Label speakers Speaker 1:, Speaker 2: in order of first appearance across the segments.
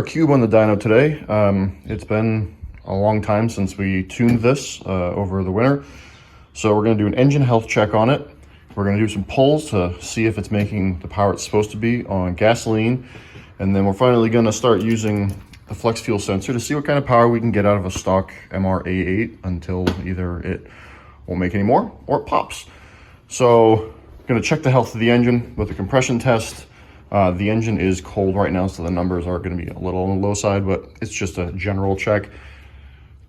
Speaker 1: cube on the dyno today. It's been a long time since we tuned this over the winter. So we're going to do an engine health check on it. We're going to do some pulls to see if it's making the power it's supposed to be on gasoline. And then we're finally going to start using the flex fuel sensor to see what kind of power we can get out of a stock MR-A8 until either it won't make any more or it pops. So I'm going to check the health of the engine with a compression test. The engine is cold right now, so the numbers are going to be a little on the low side, but it's just a general check.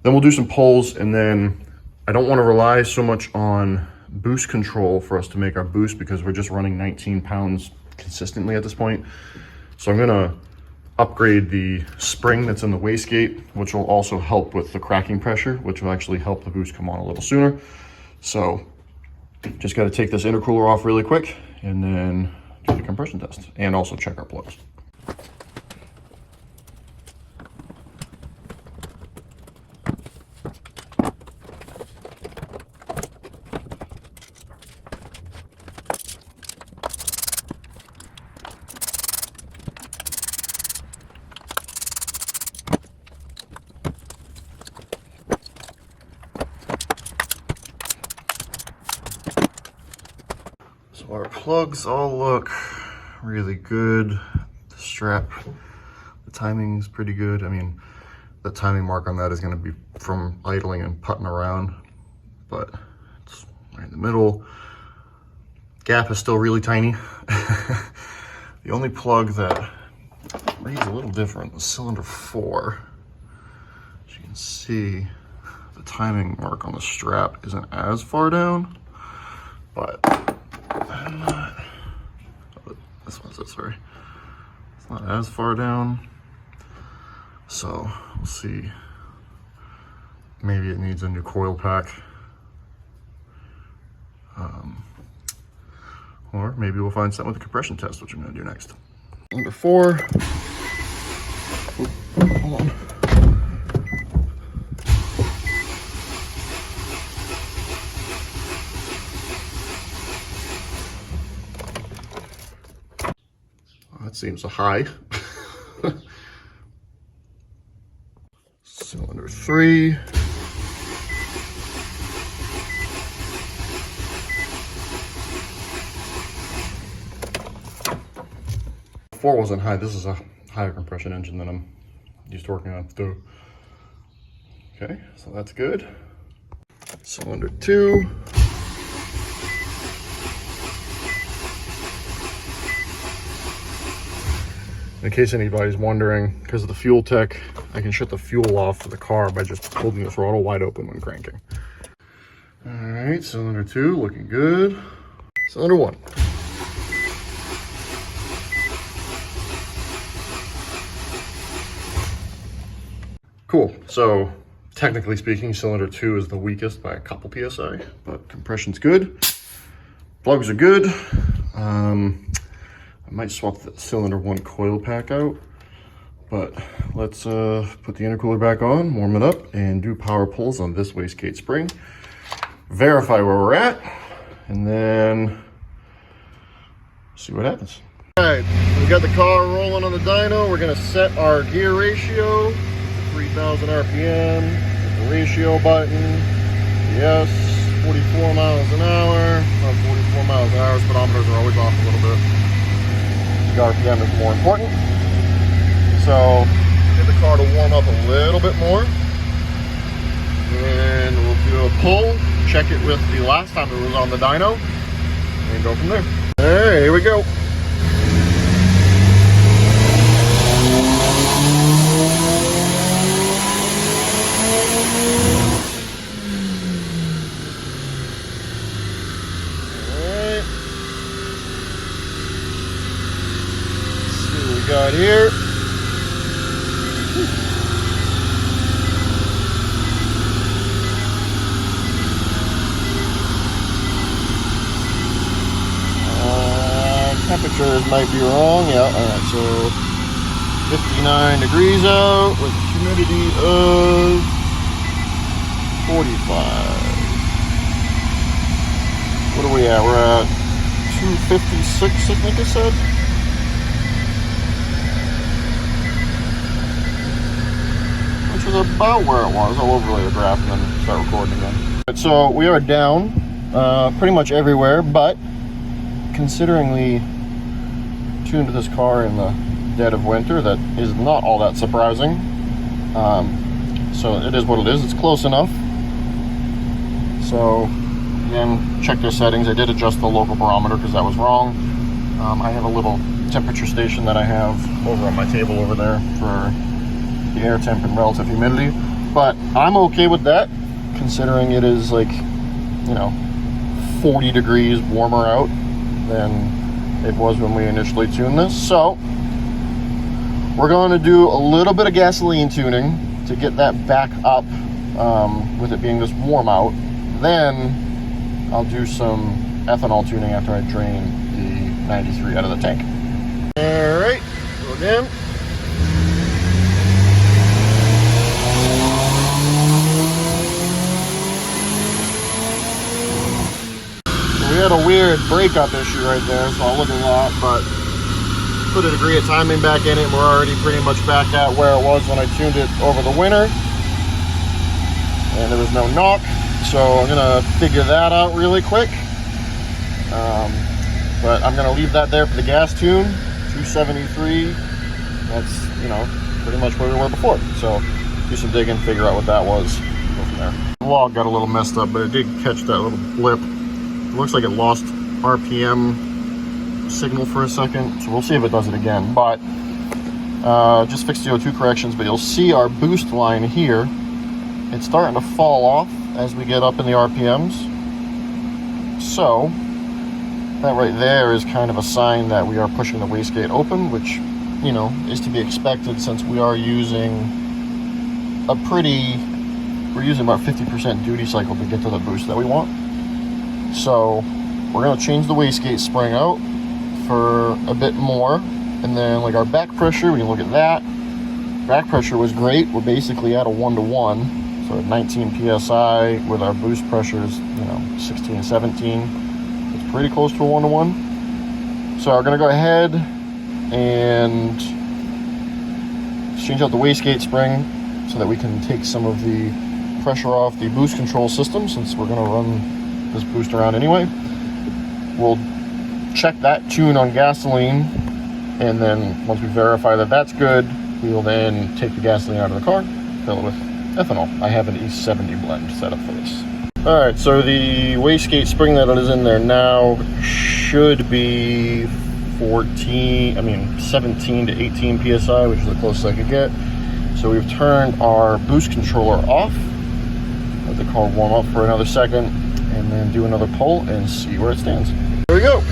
Speaker 1: Then we'll do some pulls, and then I don't want to rely so much on boost control for us to make our boost because we're just running 19 pounds consistently at this point. So I'm going to upgrade the spring that's in the wastegate, which will also help with the cracking pressure, which will actually help the boost come on a little sooner. So just got to take this intercooler off really quick and then do the compression test and also check our plugs. So our plugs all look really good. The strap, the timing is pretty good. I mean, the timing mark on that is going to be from idling and putting around, but it's right in the middle. Gap is still really tiny. The only plug that reads a little different is cylinder 4. As you can see, the timing mark on the strap isn't as far down, but I'm not, this one's it, sorry. It's not as far down. So we'll see. Maybe it needs a new coil pack. Or maybe we'll find something with the compression test, which I'm gonna do next. Number 4. Oop, hold on. That seems a high. Cylinder 3. Four wasn't high. This is a higher compression engine than I'm used to working on. Okay, so that's good. Cylinder 2. In case anybody's wondering, because of the fuel tech, I can shut the fuel off for the car by just holding the throttle wide open when cranking. All right, cylinder 2 looking good. Cylinder 1. Cool, so technically speaking, cylinder 2 is the weakest by a couple PSI, but compression's good. Plugs are good. I might swap the cylinder 1 coil pack out, but let's put the intercooler back on, warm it up, and do power pulls on this wastegate spring. Verify where we're at, and then see what happens. All right, we got the car rolling on the dyno. We're gonna set our gear ratio to 3,000 RPM. Hit the ratio button. Yes, 44 miles an hour. About 44 miles an hour. Speedometers are always off a little bit. The RPM is more important. So get the car to warm up a little bit more. And we'll do a pull, check it with the last time it was on the dyno, and go from there. All right, here we go. Got here. Temperatures might be wrong. Yeah, all right, so 59 degrees out with a humidity of 45. What are we at? We're at 256, I think I said. about where it was. I'll overlay the graph and then start recording again. So we are down pretty much everywhere, but considering we tuned this car in the dead of winter, that is not all that surprising. So it is what it is. It's close enough. So again, check their settings. I did adjust the local barometer because that was wrong. I have a little temperature station that I have over on my table over there for the air temp and relative humidity, but I'm okay with that considering it is like, you know, 40 degrees warmer out than it was when we initially tuned this. So we're going to do a little bit of gasoline tuning to get that back up with it being this warm out. Then I'll do some ethanol tuning after I drain the 93 out of the tank. All right, go again. We had a weird breakup issue right there, so I'll look at that, but put a degree of timing back in it, and we're already pretty much back at where it was when I tuned it over the winter. And there was no knock, so I'm gonna figure that out really quick. But I'm gonna leave that there for the gas tune, 273. That's, you know, pretty much where we were before. So do some digging, figure out what that was, go from there. The log got a little messed up, but it did catch that little blip. It looks like it lost RPM signal for a second, so we'll see if it does it again. But just fixed the O2 corrections, but you'll see our boost line here. It's starting to fall off as we get up in the RPMs. So that right there is kind of a sign that we are pushing the wastegate open, which, you know, is to be expected since we are using we're using about 50% duty cycle to get to the boost that we want. So we're going to change the wastegate spring out for a bit more, and then like our back pressure, we can look at that. Back pressure was great. We're basically at a 1-to-1, so at 19 psi with our boost pressures, you know, 16, 17. It's pretty close to a 1-to-1. So we're going to go ahead and change out the wastegate spring so that we can take some of the pressure off the boost control system, since we're going to run this boost around anyway. We'll check that tune on gasoline, and then once we verify that that's good, we will then take the gasoline out of the car, fill it with ethanol. I have an E70 blend set up for this. All right, so the wastegate spring that is in there now should be 17 to 18 psi, which is the closest I could get. So we've turned our boost controller off. Let the car warm up for another second, and then do another pull and see where it stands. There we go.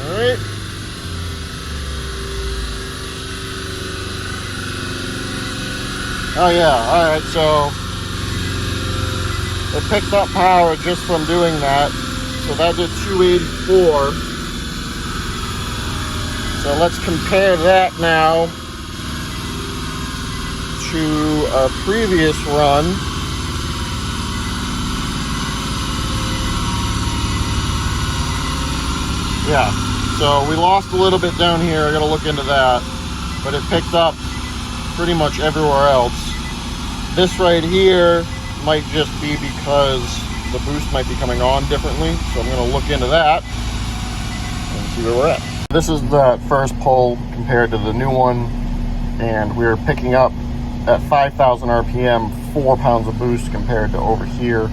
Speaker 1: Alright. Oh yeah, alright, so it picked up power just from doing that. So that did 284. So let's compare that now to our previous run. Yeah, so we lost a little bit down here. I gotta look into that, but it picked up pretty much everywhere else. This right here might just be because the boost might be coming on differently, so I'm gonna look into that and see where we're at. This is the first pull compared to the new one, and we're picking up at 5,000 RPM 4 pounds of boost compared to over here,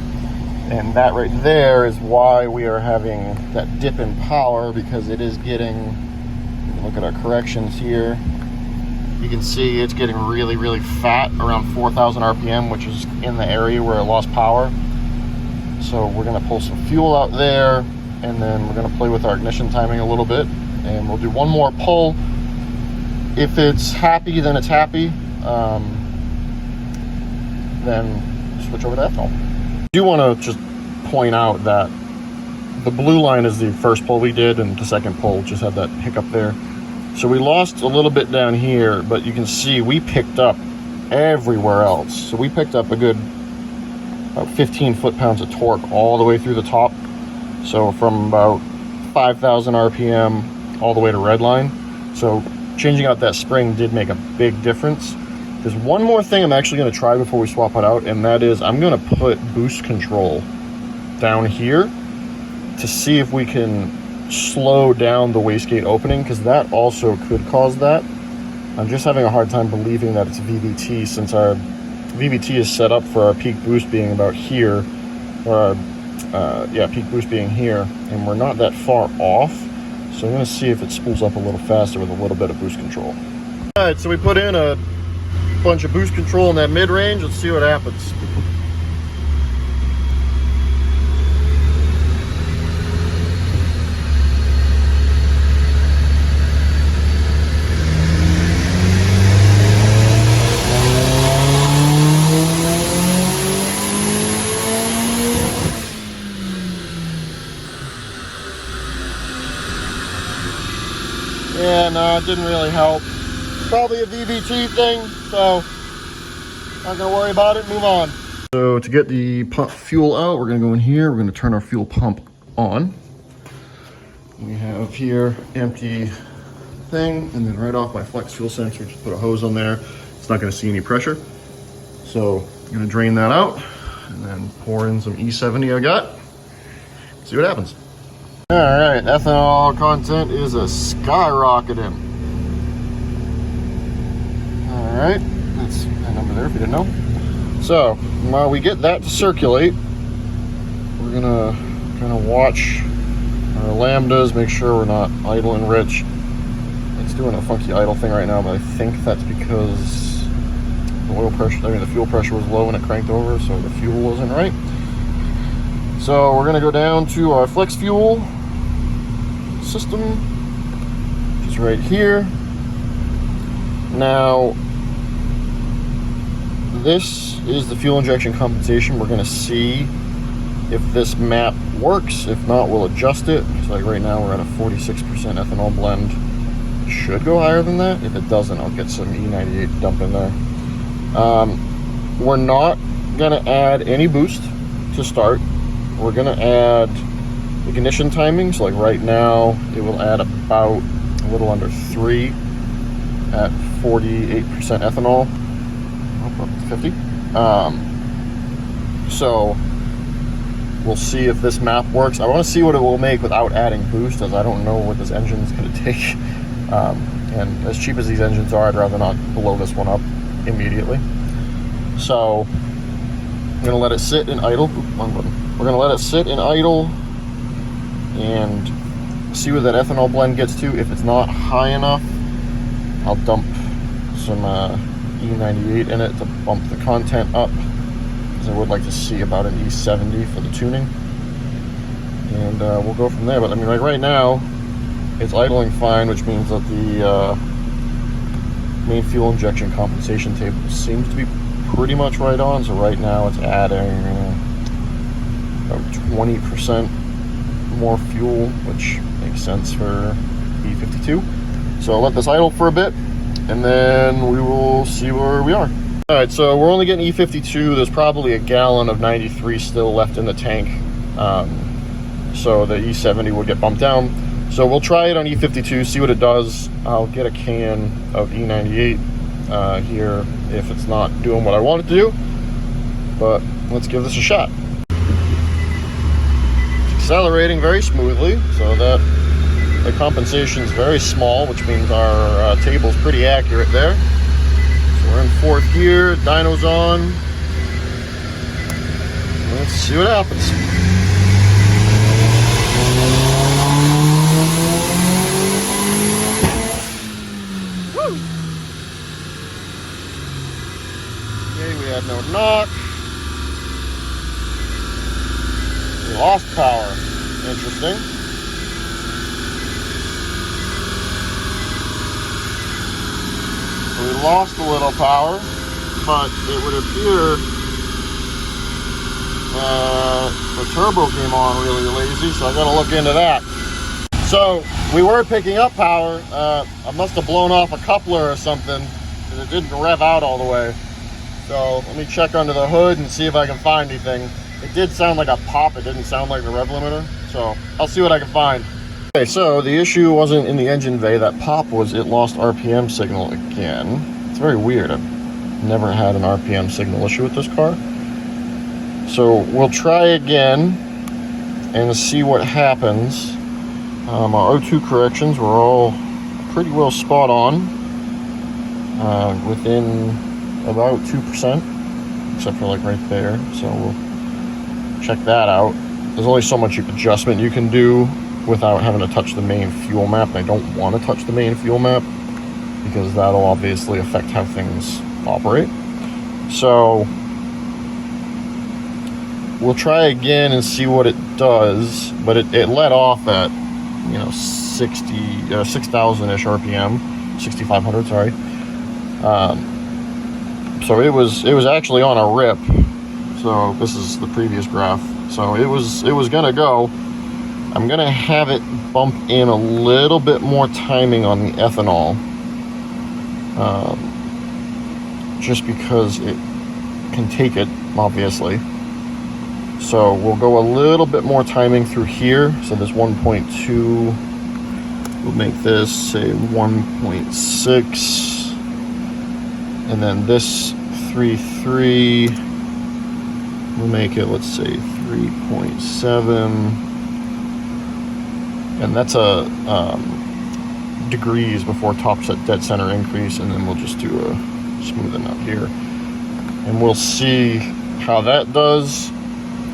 Speaker 1: and that right there is why we are having that dip in power, because it is getting, look at our corrections here, you can see it's getting really, really fat around 4,000 RPM, which is in the area where it lost power. So we're gonna pull some fuel out there, and then we're gonna play with our ignition timing a little bit, and we'll do one more pull. If it's happy, then it's happy. Then switch over to ethanol. I do want to just point out that the blue line is the first pull we did, and the second pull just had that hiccup there. So we lost a little bit down here, but you can see we picked up everywhere else. So we picked up a good about 15 foot-pounds of torque all the way through the top. So from about 5,000 RPM all the way to redline. So changing out that spring did make a big difference. There's one more thing I'm actually going to try before we swap it out, and that is I'm going to put boost control down here to see if we can slow down the wastegate opening, because that also could cause that. I'm just having a hard time believing that it's VVT, since our VVT is set up for our peak boost being about here, or our peak boost being here, and we're not that far off. So I'm going to see if it spools up a little faster with a little bit of boost control. All right, so we put in a bunch of boost control in that mid-range. Let's see what happens. Yeah, no, it didn't really help. Probably a VVT thing, so not gonna worry about it, move on. So to get the pump fuel out, we're gonna go in here, we're gonna turn our fuel pump on. We have here empty thing, and then right off my flex fuel sensor, just put a hose on there. It's not gonna see any pressure. So I'm gonna drain that out and then pour in some E70 I got. See what happens. All right, ethanol content is a skyrocketing. All right, that's that number there if you didn't know. So while we get that to circulate, we're gonna kind of watch our lambdas, make sure we're not idling rich. It's doing a funky idle thing right now, but I think that's because the oil pressure, the fuel pressure was low when it cranked over, so the fuel wasn't right. So we're gonna go down to our flex fuel system, which is right here. Now, this is the fuel injection compensation. We're going to see if this map works. If not, we'll adjust it. So like right now we're at a 46% ethanol blend. It should go higher than that. If it doesn't, I'll get some E98 dump in there. We're not going to add any boost to start. We're going to add ignition timing. So like right now it will add about a little under 3 at 48% ethanol, up to 50. So we'll see if this map works. I want to see what it will make without adding boost, as I don't know what this engine is going to take. And as cheap as these engines are, I'd rather not blow this one up immediately. So I'm going to let it sit in idle. We're going to let it sit in idle and see where that ethanol blend gets to. If it's not high enough, I'll dump some E98 in it to bump the content up, because I would like to see about an E70 for the tuning, and we'll go from there. But I mean, like right now it's idling fine, which means that the main fuel injection compensation table seems to be pretty much right on. So right now it's adding about 20% more fuel, which makes sense for E52. So I'll let this idle for a bit, and then we will see where we are. All right, so we're only getting E52. There's probably a gallon of 93 still left in the tank. So the E70 will get bumped down. So we'll try it on E52, see what it does. I'll get a can of E98 here if it's not doing what I want it to do. But let's give this a shot. It's accelerating very smoothly, so that the compensation is very small, which means our table's pretty accurate there. So we're in 4th gear, dyno's on. Let's see what happens. Woo! Okay, we had no knock. We lost power. Interesting. We lost a little power, but it would appear the turbo came on really lazy, so I gotta look into that. So we were picking up power. I must have blown off a coupler or something, because it didn't rev out all the way. So let me check under the hood and see if I can find anything. It did sound like a pop, it didn't sound like the rev limiter, so I'll see what I can find. Okay, so the issue wasn't in the engine bay. That pop was it lost RPM signal again. It's very weird. I've never had an RPM signal issue with this car. So we'll try again and see what happens. Our O2 corrections were all pretty well spot on, within about 2%, except for like right there. So we'll check that out. There's only so much adjustment you can do without having to touch the main fuel map, and I don't want to touch the main fuel map because that'll obviously affect how things operate. So we'll try again and see what it does, but it let off at 6,000-ish RPM, 6,500, sorry. So it was actually on a rip. So this is the previous graph. So it was gonna go. I'm gonna have it bump in a little bit more timing on the ethanol, just because it can take it, obviously. So we'll go a little bit more timing through here. So this 1.2, we'll make this say 1.6, and then this 3.3, we'll make it, let's say 3.7, and that's a degrees before top set dead center increase, and then we'll just do a smoothing out here, and we'll see how that does.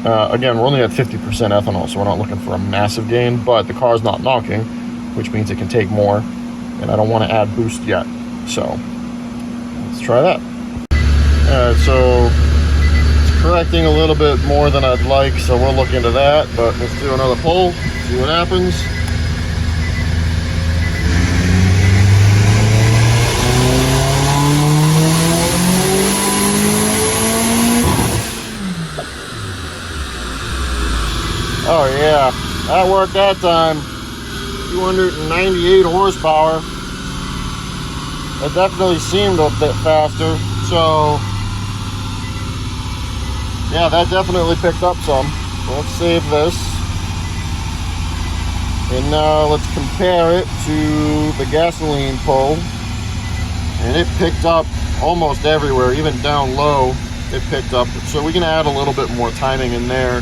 Speaker 1: Again, we're only at 50% ethanol, so we're not looking for a massive gain, but the car's not knocking, which means it can take more, and I don't want to add boost yet. So let's try that. Alright, so it's correcting a little bit more than I'd like, so we'll look into that, but let's do another pull, see what happens. Oh yeah, that worked that time. 298 horsepower. It definitely seemed a bit faster. So yeah, that definitely picked up some. So let's save this. And now let's compare it to the gasoline pull. And it picked up almost everywhere, even down low, it picked up. So we can add a little bit more timing in there.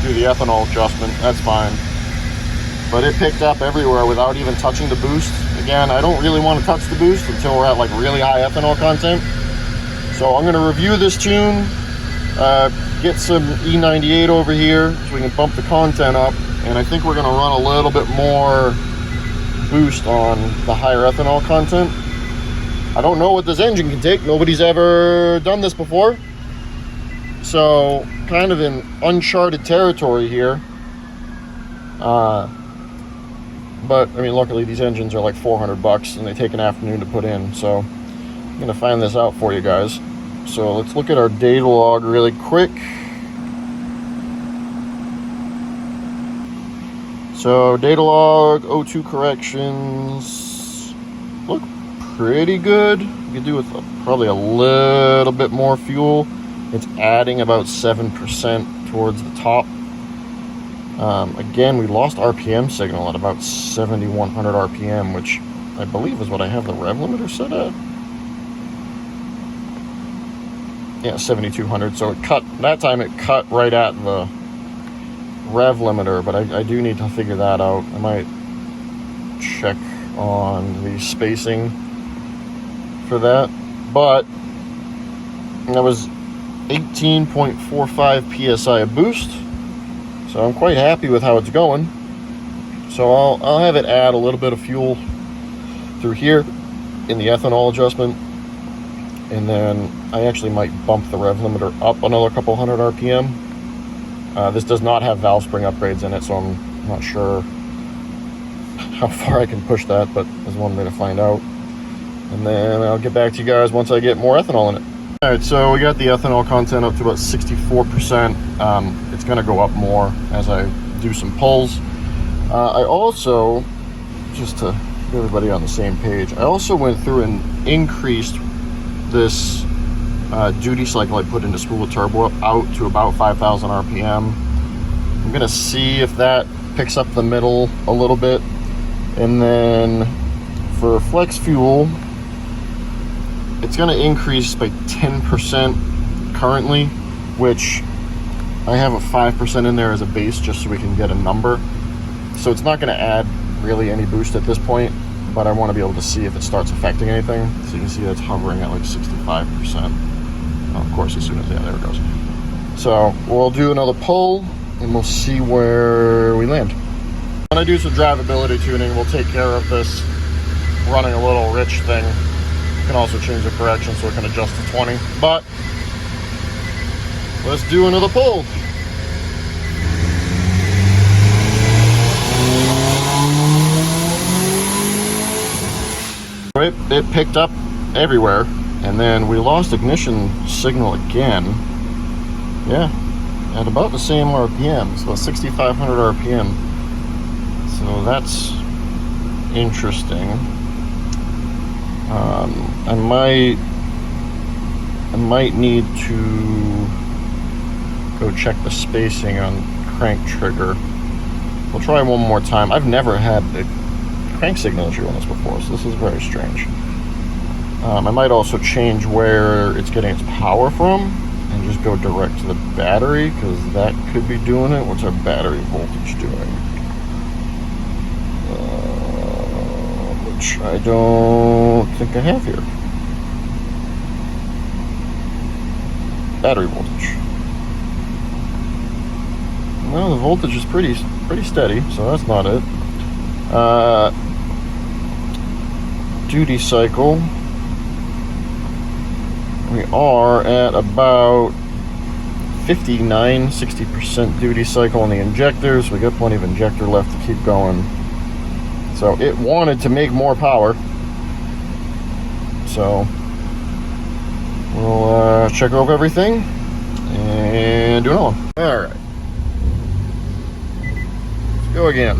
Speaker 1: Through the ethanol adjustment, that's fine. But it picked up everywhere without even touching the boost. Again, I don't really want to touch the boost until we're at like really high ethanol content. So I'm going to review this tune, get some E98 over here so we can bump the content up, and I think we're going to run a little bit more boost on the higher ethanol content. I don't know what this engine can take. Nobody's ever done this before. So kind of in uncharted territory here. But I mean, luckily these engines are like $400 and they take an afternoon to put in. So I'm gonna find this out for you guys. So let's look at our data log really quick. So data log, O2 corrections look pretty good. You could do with probably a little bit more fuel. It's adding about 7% towards the top. Again, we lost RPM signal at about 7,100 RPM, which I believe is what I have the rev limiter set at. Yeah, 7,200. So it cut, that time it cut right at the rev limiter, but I do need to figure that out. I might check on the spacing for that. But that was 18.45 psi of boost, so I'm quite happy with how it's going. So I'll have it add a little bit of fuel through here in the ethanol adjustment, and then I actually might bump the rev limiter up another couple hundred RPM. This does not have valve spring upgrades in it, so I'm not sure how far I can push that, but there's one way to find out. And then I'll get back to you guys once I get more ethanol in it. All right, so we got the ethanol content up to about 64%. It's gonna go up more as I do some pulls. I also, just to get everybody on the same page, I also went through and increased this duty cycle I put into spool of turbo out to about 5,000 RPM. I'm gonna see if that picks up the middle a little bit. And then for flex fuel, it's gonna increase by 10% currently, which I have a 5% in there as a base just so we can get a number. So it's not gonna add really any boost at this point, but I wanna be able to see if it starts affecting anything. So you can see that's hovering at like 65%. Of course, as soon as, yeah, there it goes. So we'll do another pull and we'll see where we land. When I do some drivability tuning, we'll take care of this running a little rich thing. You can also change the correction so it can adjust to 20, but let's do another pull. It picked up everywhere, and then we lost ignition signal again. Yeah, at about the same RPM, so 6,500 RPM. So that's interesting. I might need to go check the spacing on crank trigger. We'll try one more time. I've never had a crank signal issue on this before, so this is very strange. I might also change where it's getting its power from and just go direct to the battery, because that could be doing it. What's our battery voltage doing? Which I don't think I have here. Battery voltage. Well, the voltage is pretty steady, so that's not it. Duty cycle. We are at about 59-60% duty cycle on the injectors. We got plenty of injector left to keep going. So it wanted to make more power. So we'll check over everything and do another one. All right. Let's go again.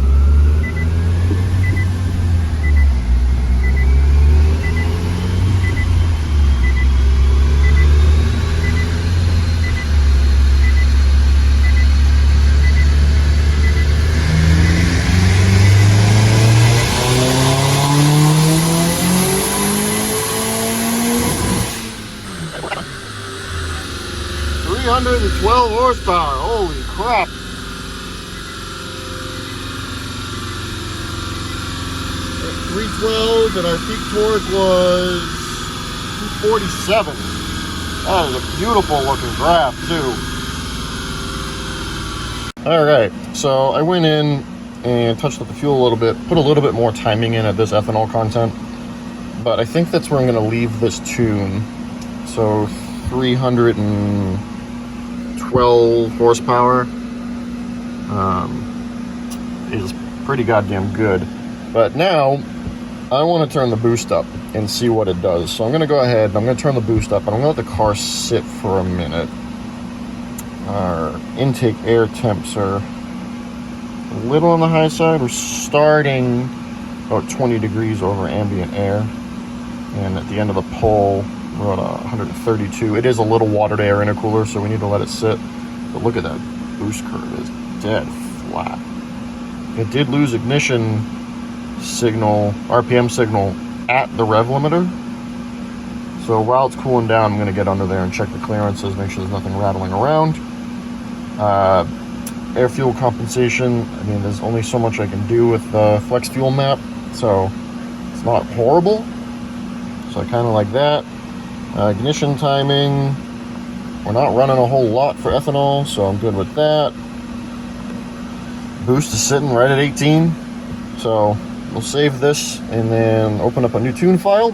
Speaker 1: 312 horsepower, holy crap. At 312 and our peak torque was 247. That is a beautiful looking graph too. Alright, so I went in and touched up the fuel a little bit, put a little bit more timing in at this ethanol content, but I think that's where I'm going to leave this tune. So 312 horsepower is pretty goddamn good. But now I want to turn the boost up and see what it does. So I'm going to go ahead and I'm going to turn the boost up, and I'm going to let the car sit for a minute. Our intake air temps are a little on the high side. We're starting about 20 degrees over ambient air, and at the end of the pull we're at 132. It is a little water to air intercooler, so we need to let it sit. But look at that boost curve, it's dead flat. It did lose ignition signal, RPM signal at the rev limiter. So while it's cooling down, I'm going to get under there and check the clearances, make sure there's nothing rattling around. Air fuel compensation, I mean, there's only so much I can do with the flex fuel map, so it's not horrible. So I kind of like that. Ignition timing, we're not running a whole lot for ethanol, so I'm good with that. Boost is sitting right at 18, so we'll save this and then open up a new tune file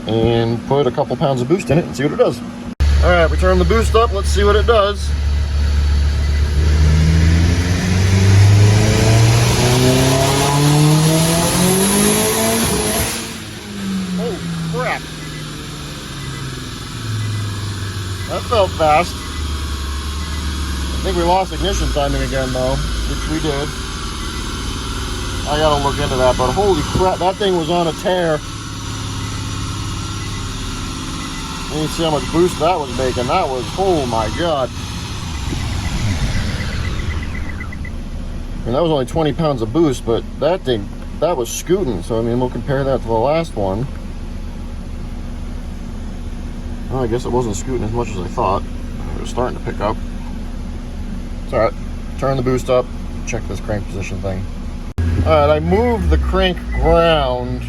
Speaker 1: and put a couple pounds of boost in it and see what it does. All right, we turn the boost up, let's see what it does. That felt fast. I think we lost ignition timing again though, which we did. I gotta look into that, but holy crap, that thing was on a tear. And you see how much boost that was making. That was, oh my God. And that was only 20 pounds of boost, but that thing, that was scooting. So, I mean, we'll compare that to the last one. Well, I guess it wasn't scooting as much as I thought. It was starting to pick up. It's all right. Turn the boost up. Check this crank position thing. All right, I moved the crank ground.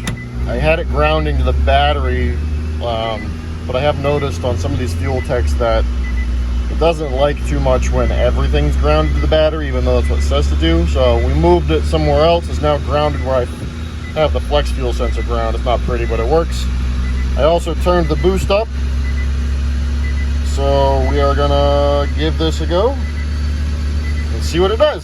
Speaker 1: I had it grounding to the battery, but I have noticed on some of these fuel techs that it doesn't like too much when everything's grounded to the battery, even though that's what it says to do. So we moved it somewhere else. It's now grounded where I have the flex fuel sensor ground. It's not pretty, but it works. I also turned the boost up. So we are gonna give this a go and see what it does.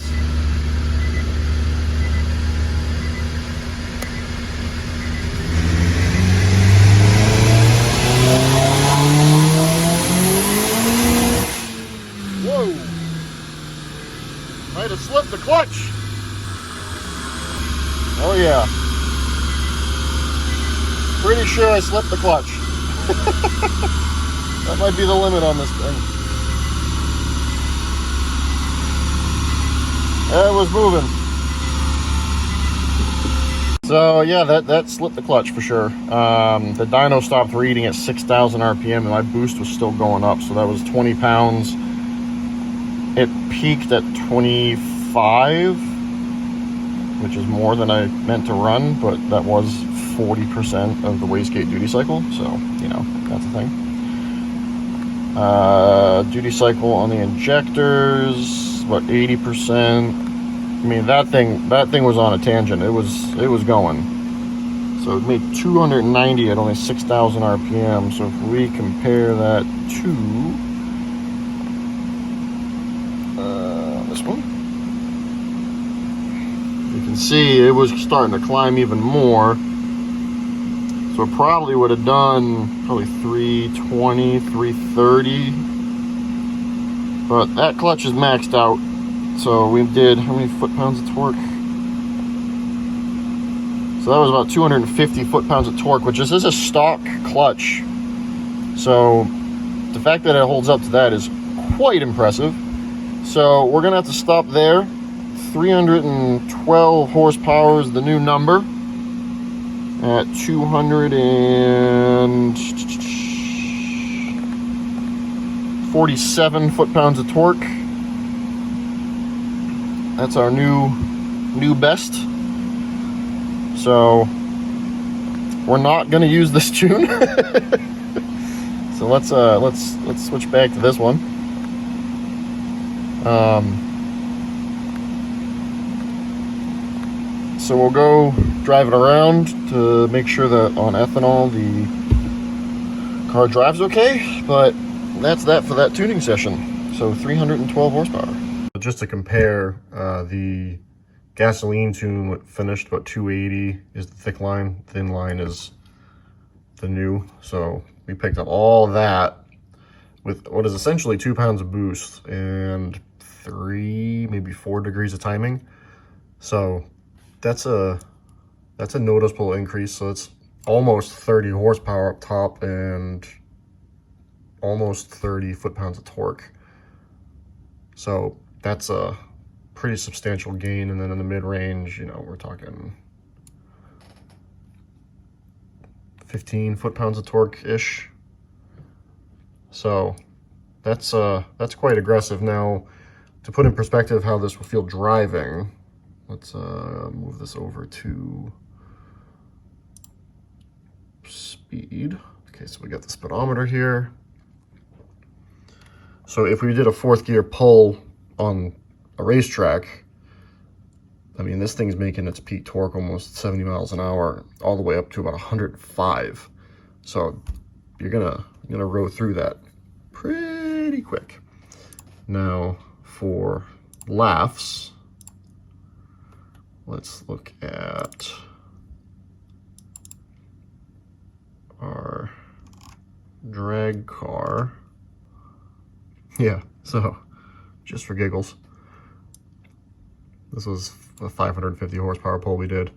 Speaker 1: Whoa! Might have slipped the clutch. Oh yeah. Pretty sure I slipped the clutch. That might be the limit on this thing. It was moving. So yeah, that slipped the clutch for sure. The dyno stopped reading at 6,000 RPM and my boost was still going up. So that was 20 pounds. It peaked at 25, which is more than I meant to run, but that was 40% of the wastegate duty cycle. So, you know, that's a thing. Duty cycle on the injectors, about 80%. I mean, that thing was on a tangent. It was going. So it made 290 at only 6,000 RPM. So if we compare that to this one, you can see it was starting to climb even more. So it probably would have done probably 320, 330. But that clutch is maxed out. So we did, how many foot-pounds of torque? So that was about 250 foot-pounds of torque, which is a stock clutch. So the fact that it holds up to that is quite impressive. So we're gonna have to stop there. 312 horsepower is the new number at 247 foot-pounds of torque. That's our new best. So we're not gonna use this tune. So let's switch back to this one. So we'll go drive it around to make sure that on ethanol the car drives okay, but that's that for that tuning session. So 312 horsepower. Just to compare, the gasoline tune finished about 280 is the thick line, thin line is the new. So we picked up all that with what is essentially 2 pounds of boost and 3, maybe 4 degrees of timing. So that's a noticeable increase. So it's almost 30 horsepower up top and almost 30 foot-pounds of torque. So that's a pretty substantial gain. And then in the mid-range, you know, we're talking 15 foot-pounds of torque-ish. So that's quite aggressive. Now, to put in perspective how this will feel driving, let's move this over to speed. Okay, so we got the speedometer here. So if we did a 4th gear pull on a racetrack, I mean, this thing's making its peak torque almost 70 miles an hour, all the way up to about 105. So you're gonna row through that pretty quick. Now for laughs, let's look at our drag car. Yeah, so just for giggles, this was a 550 horsepower pull we did.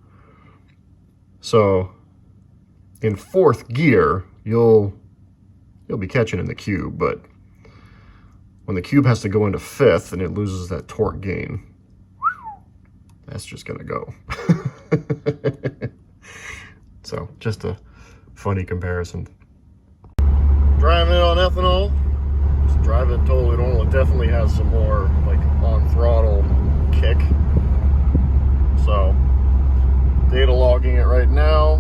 Speaker 1: So in 4th gear, you'll you'll be catching in the cube, but when the cube has to go into fifth and it loses that torque gain, that's just gonna go. So just a funny comparison. Driving it on ethanol, just driving totally normal. It definitely has some more like on throttle kick. So data logging it right now,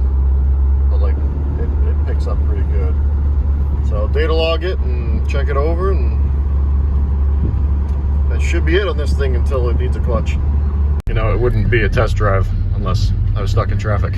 Speaker 1: but like it picks up pretty good. So data log it and check it over, and that should be it on this thing until it needs a clutch. You know, it wouldn't be a test drive unless I was stuck in traffic.